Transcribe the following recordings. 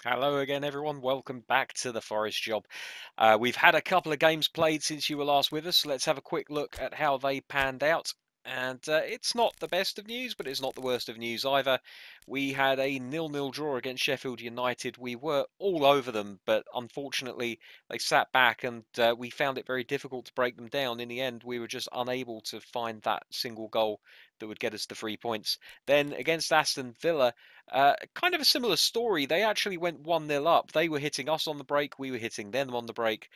Hello again, everyone. Welcome back to the Forest Job. We've had a couple of games played since you were last with us. Let's have a quick look at how they panned out. And it's not the best of news, but it's not the worst of news either. We had a 0-0 draw against Sheffield United. We were all over them, but unfortunately they sat back and we found it very difficult to break them down. In the end, we were just unable to find that single goal that would get us the 3 points. Then against Aston Villa, kind of a similar story. They actually went 1-0 up. They were hitting us on the break. We were hitting them on the break.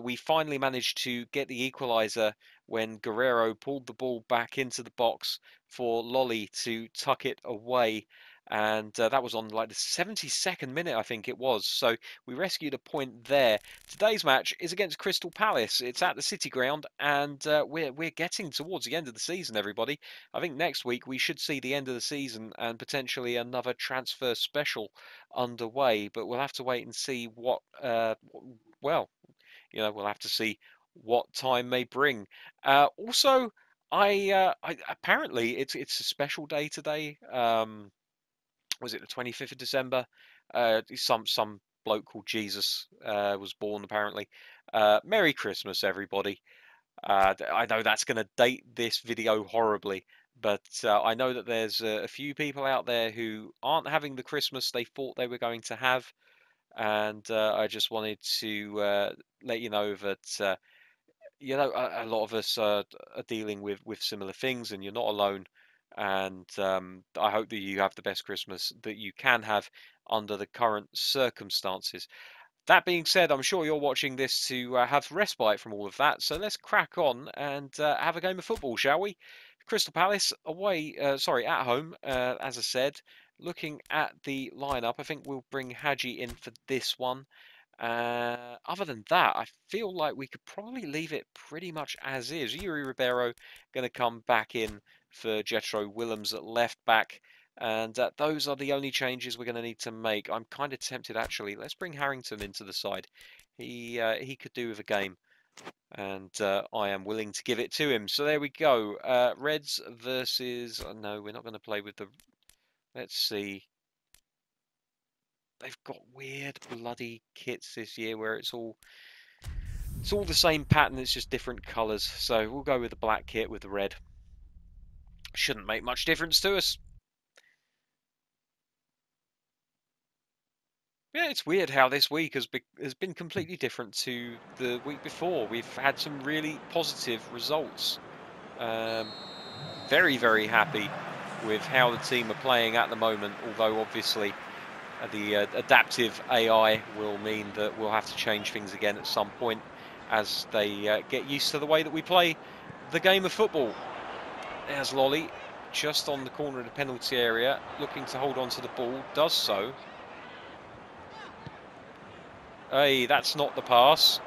We finally managed to get the equaliser when Guerrero pulled the ball back into the box for Lolly to tuck it away. And that was on like the 72nd minute, I think it was. So we rescued a point there. Today's match is against Crystal Palace. It's at the City Ground, and we're getting towards the end of the season, everybody. I think next week we should see the end of the season and potentially another transfer special underway. But we'll have to wait and see what. Well, we'll have to see what time may bring. Also, I apparently it's a special day today. Was it the 25th of December? Some bloke called Jesus was born apparently. Merry Christmas, everybody. I know that's going to date this video horribly, but I know that there's a few people out there who aren't having the Christmas they thought they were going to have, and I just wanted to let you know that a lot of us are dealing with similar things, and you're not alone. And I hope that you have the best Christmas that you can have under the current circumstances. That being said, I'm sure you're watching this to have respite from all of that. So let's crack on and have a game of football, shall we? Crystal Palace away, at home, as I said. Looking at the lineup, I think we'll bring Hadji in for this one. Other than that, I feel like we could probably leave it pretty much as is. Yuri Ribeiro going to come back in for Jetro Willems at left back. And those are the only changes we're going to need to make. I'm kind of tempted, actually. Let's bring Harrington into the side. He could do with a game, and I am willing to give it to him. So there we go. Reds versus... no, we're not going to play with the... Let's see. They've got weird bloody kits this year where it's all the same pattern, it's just different colours. So we'll go with the black kit with the red. Shouldn't make much difference to us. Yeah, it's weird how this week has been completely different to the week before. We've had some really positive results. Very, very happy with how the team are playing at the moment, although obviously the adaptive AI will mean that we'll have to change things again at some point as they get used to the way that we play the game of football. There's Lolly, just on the corner of the penalty area, looking to hold on to the ball, does so. Hey, that's not the pass.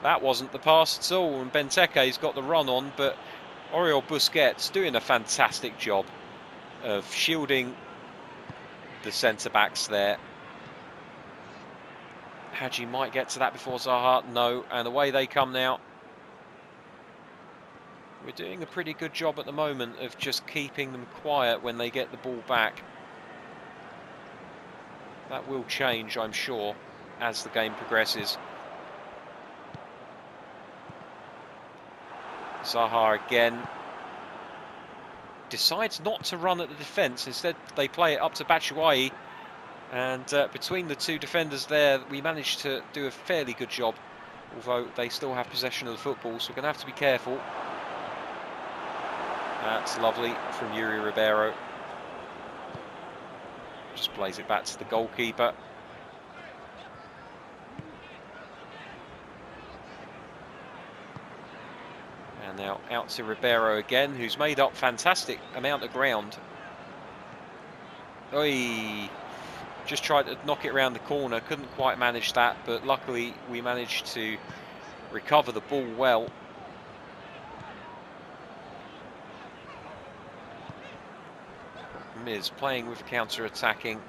That wasn't the pass at all, and Benteke's got the run on, but Oriol Busquets doing a fantastic job of shielding the centre-backs there. Hadji might get to that before Zaha. No, and away they come now. We're doing a pretty good job at the moment of just keeping them quiet when they get the ball back. That will change, I'm sure, as the game progresses. Zaha again decides not to run at the defence. Instead, they play it up to Batshuayi. And between the two defenders there, we managed to do a fairly good job, although they still have possession of the football, so we're going to have to be careful. That's lovely from Yuri Ribeiro. Just plays it back to the goalkeeper. And now out to Ribeiro again, who's made up fantastic amount of ground. Oi! Just tried to knock it around the corner, couldn't quite manage that, but luckily we managed to recover the ball well. Problem is, playing with a counter-attacking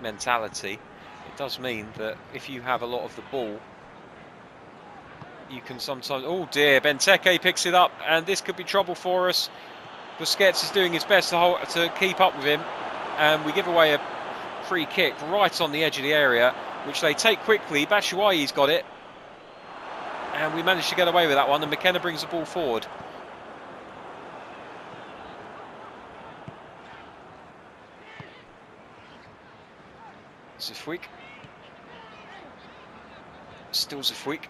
mentality, it does mean that if you have a lot of the ball, you can sometimes... Oh dear, Benteke picks it up, and this could be trouble for us. Busquets is doing his best to keep up with him, and we give away free kick right on the edge of the area, which they take quickly. Batshuayi's got it. And we managed to get away with that one, and McKenna brings the ball forward. Zafwik. Still Zafwik.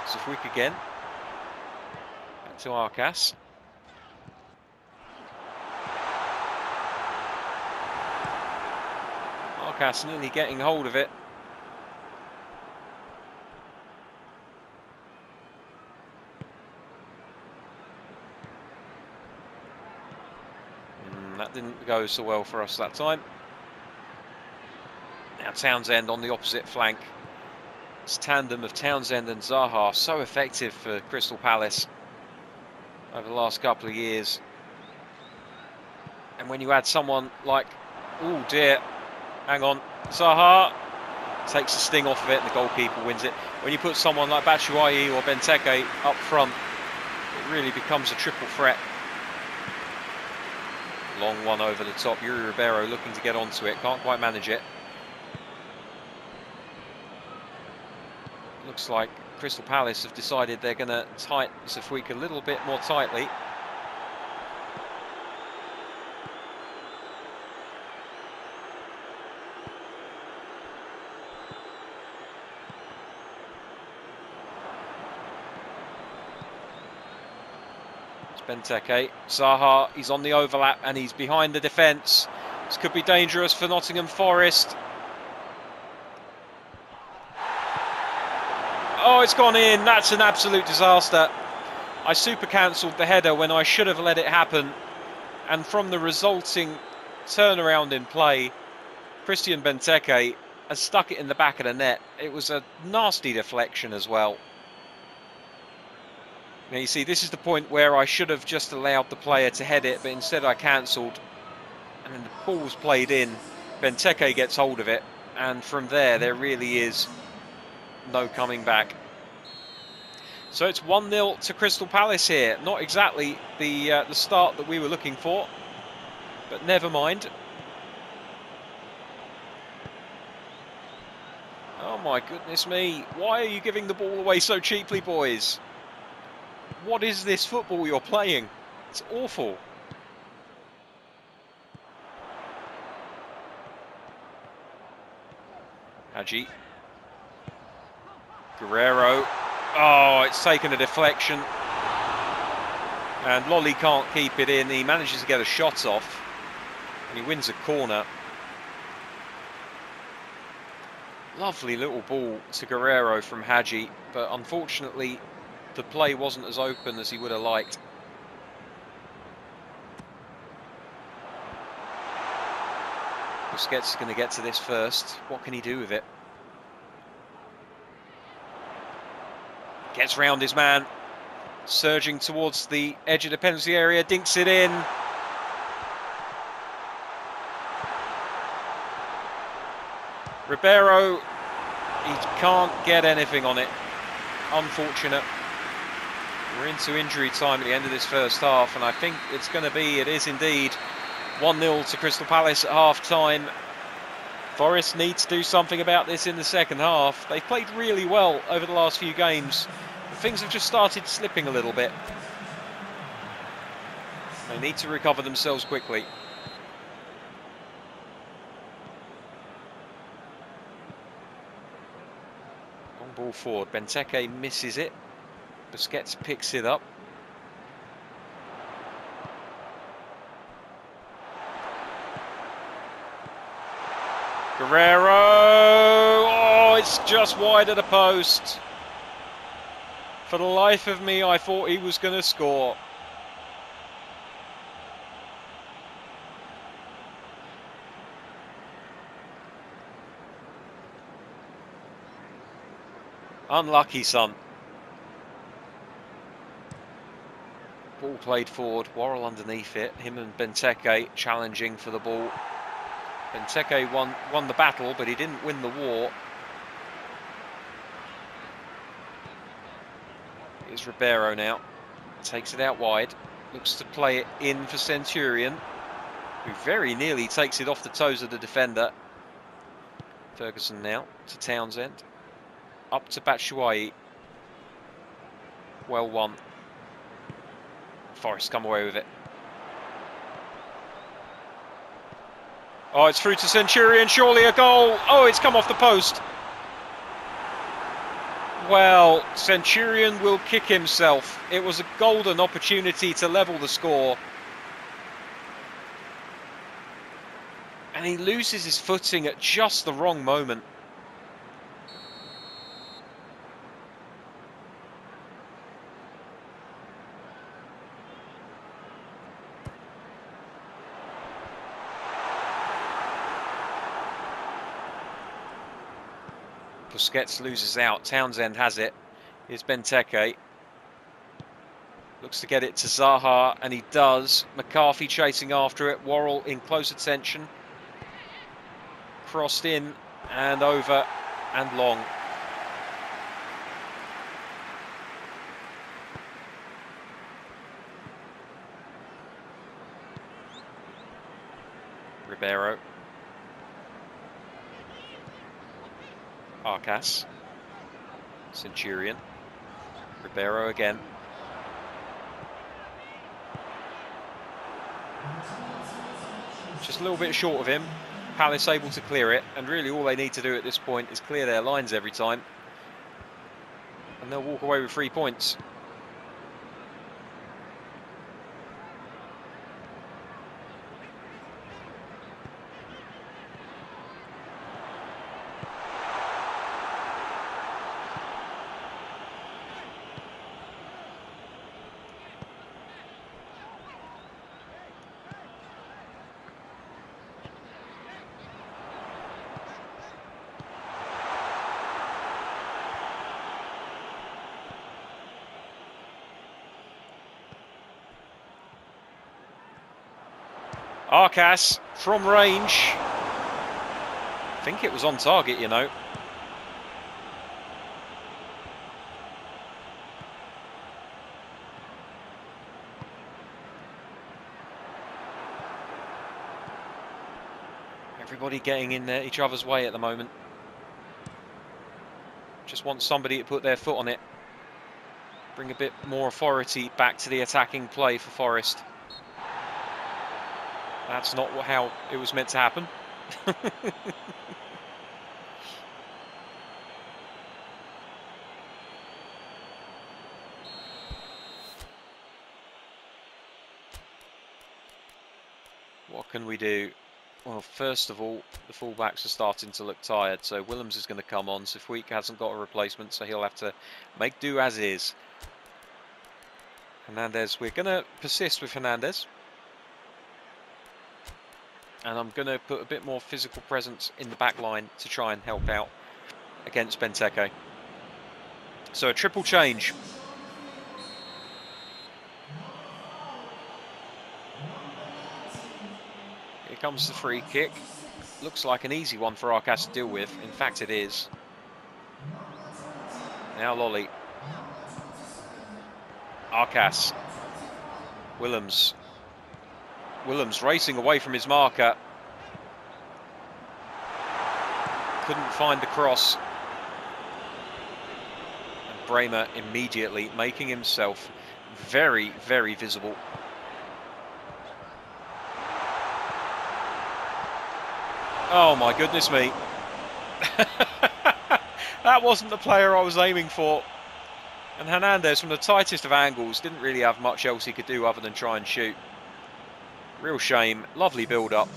Zafwik again. Back to Arcas. Arcas nearly getting hold of it. That didn't go so well for us that time. Now Townsend on the opposite flank. This tandem of Townsend and Zaha, so effective for Crystal Palace over the last couple of years. And when you add someone like, oh dear, hang on, Zaha takes the sting off of it and the goalkeeper wins it. When you put someone like Batshuayi or Benteke up front, it really becomes a triple threat. Long one over the top, Yuri Ribeiro looking to get onto it, can't quite manage it. Looks like Crystal Palace have decided they're going to tighten Zafwik a little bit more tightly. It's Benteke. Zaha, he's on the overlap and he's behind the defence. This could be dangerous for Nottingham Forest. Oh, it's gone in. That's an absolute disaster. I super cancelled the header when I should have let it happen. And from the resulting turnaround in play, Christian Benteke has stuck it in the back of the net. It was a nasty deflection as well. Now you see, this is the point where I should have just allowed the player to head it, but instead I cancelled. And then the ball was played in. Benteke gets hold of it. And from there really is no coming back. So it's 1-0 to Crystal Palace here. Not exactly the start that we were looking for, but never mind. Oh my goodness me. Why are you giving the ball away so cheaply, boys? What is this football you're playing? It's awful. Hadji. Guerrero. Oh, it's taken a deflection. And Lolly can't keep it in. He manages to get a shot off. And he wins a corner. Lovely little ball to Guerrero from Hadji. But unfortunately, the play wasn't as open as he would have liked. Busquets is going to get to this first. What can he do with it? Gets round his man, surging towards the edge of the penalty area, dinks it in. Ribeiro, he can't get anything on it. Unfortunate. We're into injury time at the end of this first half, and I think it is indeed 1-0 to Crystal Palace at half-time. Forest needs to do something about this in the second half. They've played really well over the last few games. Things have just started slipping a little bit. They need to recover themselves quickly. Long ball forward. Benteke misses it. Busquets picks it up. Guerrero! Oh, it's just wide of the post. For the life of me, I thought he was going to score. Unlucky, son. Ball played forward, Worrell underneath it. Him and Benteke challenging for the ball. Benteke won the battle, but he didn't win the war. Here's Ribeiro now. Takes it out wide. Looks to play it in for Centurion, who very nearly takes it off the toes of the defender. Ferguson now to Townsend. Up to Batshuayi. Well won. Forest come away with it. Oh, it's through to Centurion. Surely a goal. Oh, it's come off the post. Well, Centurion will kick himself. It was a golden opportunity to level the score. And he loses his footing at just the wrong moment. Busquets loses out. Townsend has it. Here's Benteke. Looks to get it to Zaha, and he does. McCarthy chasing after it. Worrell in close attention. Crossed in and over and long. Ribeiro. Arcas. Centurion. Ribeiro again. Just a little bit short of him. Palace able to clear it, and really all they need to do at this point is clear their lines every time, and they'll walk away with 3 points. Arcas from range. I think it was on target, you know. Everybody getting in each other's way at the moment. Just want somebody to put their foot on it. Bring a bit more authority back to the attacking play for Forest. That's not how it was meant to happen. What can we do? Well, first of all, the fullbacks are starting to look tired, so Willems is going to come on. Sifweek hasn't got a replacement, so he'll have to make do as is. Hernandez, we're going to persist with Hernandez. And I'm going to put a bit more physical presence in the back line to try and help out against Benteke. So a triple change. Here comes the free kick. Looks like an easy one for Arcas to deal with. In fact, it is. Now Lolly. Arcas. Willems. Willems racing away from his marker. Couldn't find the cross. And Bremer immediately making himself very, very visible. Oh my goodness me. That wasn't the player I was aiming for. And Hernandez, from the tightest of angles, didn't really have much else he could do other than try and shoot. Real shame. Lovely build-up.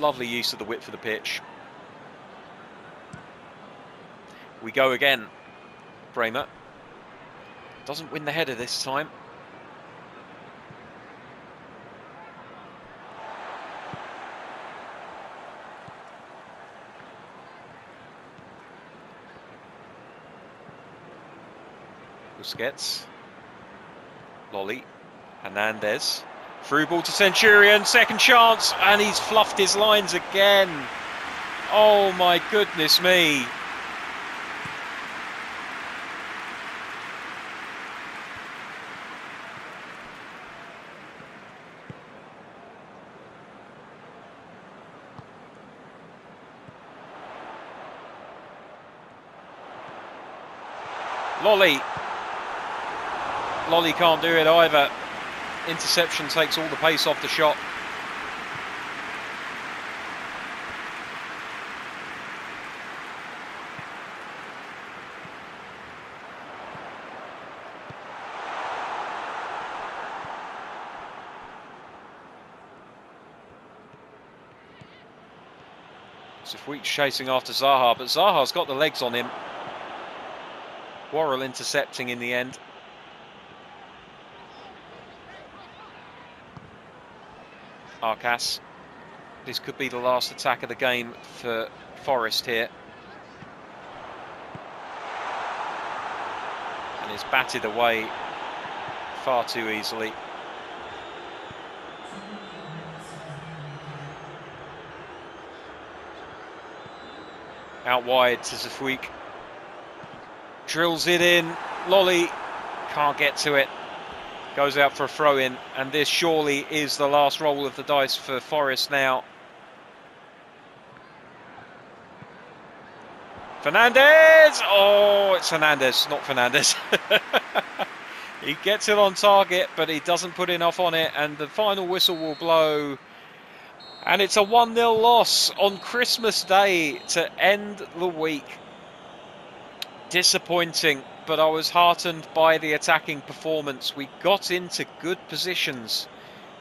Lovely use of the width of the pitch. We go again. Bremer. Doesn't win the header this time. Busquets. Lolly. Hernandez. Through ball to Centurion, second chance, and he's fluffed his lines again. Oh my goodness me. Lolly can't do it either. Interception takes all the pace off the shot. Sifweek's chasing after Zaha, but Zaha's got the legs on him. Worrell intercepting in the end. Arcas. This could be the last attack of the game for Forest here. And it's batted away far too easily. Out wide to Sifweek. Drills it in. Lolly can't get to it. Goes out for a throw-in, and this surely is the last roll of the dice for Forest now. Fernandez! Oh, it's Fernandez, not Fernandez. He gets it on target, but he doesn't put enough on it, and the final whistle will blow. And it's a 1-0 loss on Christmas Day to end the week. Disappointing, but I was heartened by the attacking performance. We got into good positions.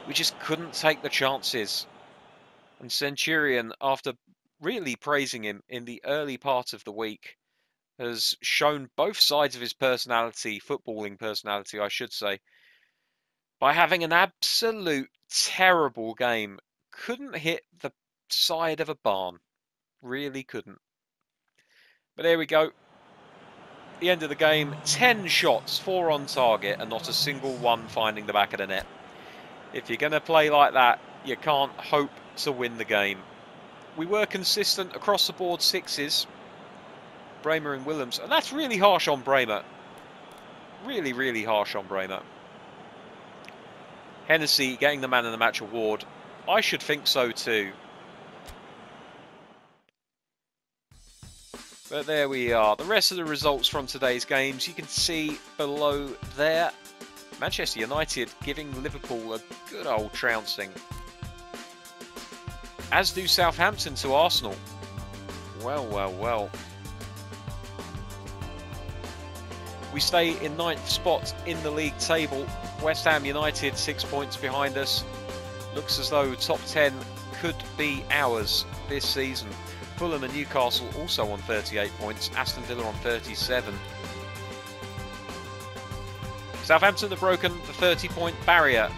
We just couldn't take the chances. And Centurion, after really praising him in the early part of the week, has shown both sides of his personality, footballing personality, I should say, by having an absolute terrible game. Couldn't hit the side of a barn. Really couldn't. But there we go. The end of the game, 10 shots, 4 on target, and not a single one finding the back of the net. If you're going to play like that, you can't hope to win the game. We were consistent across the board sixes, Bremer and Willems, and that's really harsh on Bremer. Really, really harsh on Bremer. Hennessy getting the Man of the Match award. I should think so too. But there we are. The rest of the results from today's games you can see below there. Manchester United giving Liverpool a good old trouncing. As do Southampton to Arsenal. Well, well, well. We stay in 9th spot in the league table. West Ham United 6 points behind us. Looks as though top 10 could be ours this season. Fulham and Newcastle also on 38 points. Aston Villa on 37. Southampton have broken the 30-point barrier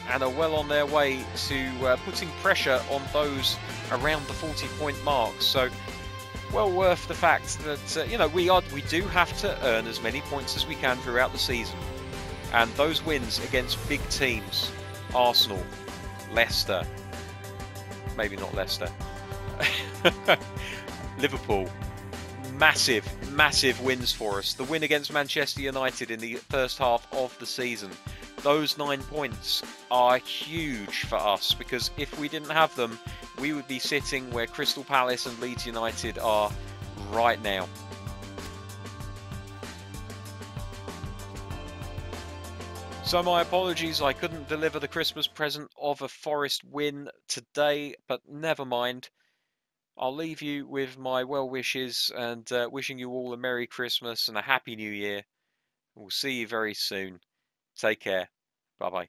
and are well on their way to putting pressure on those around the 40-point mark. So, well worth the fact that you know we do have to earn as many points as we can throughout the season, and those wins against big teams, Arsenal, Leicester, maybe not Leicester, Liverpool, massive wins for us. The win against Manchester United in the first half of the season, those 9 points are huge for us, because if we didn't have them, we would be sitting where Crystal Palace and Leeds United are right now. So my apologies, I couldn't deliver the Christmas present of a Forest win today, but never mind. I'll leave you with my well wishes and wishing you all a Merry Christmas and a Happy New Year. We'll see you very soon. Take care. Bye-bye.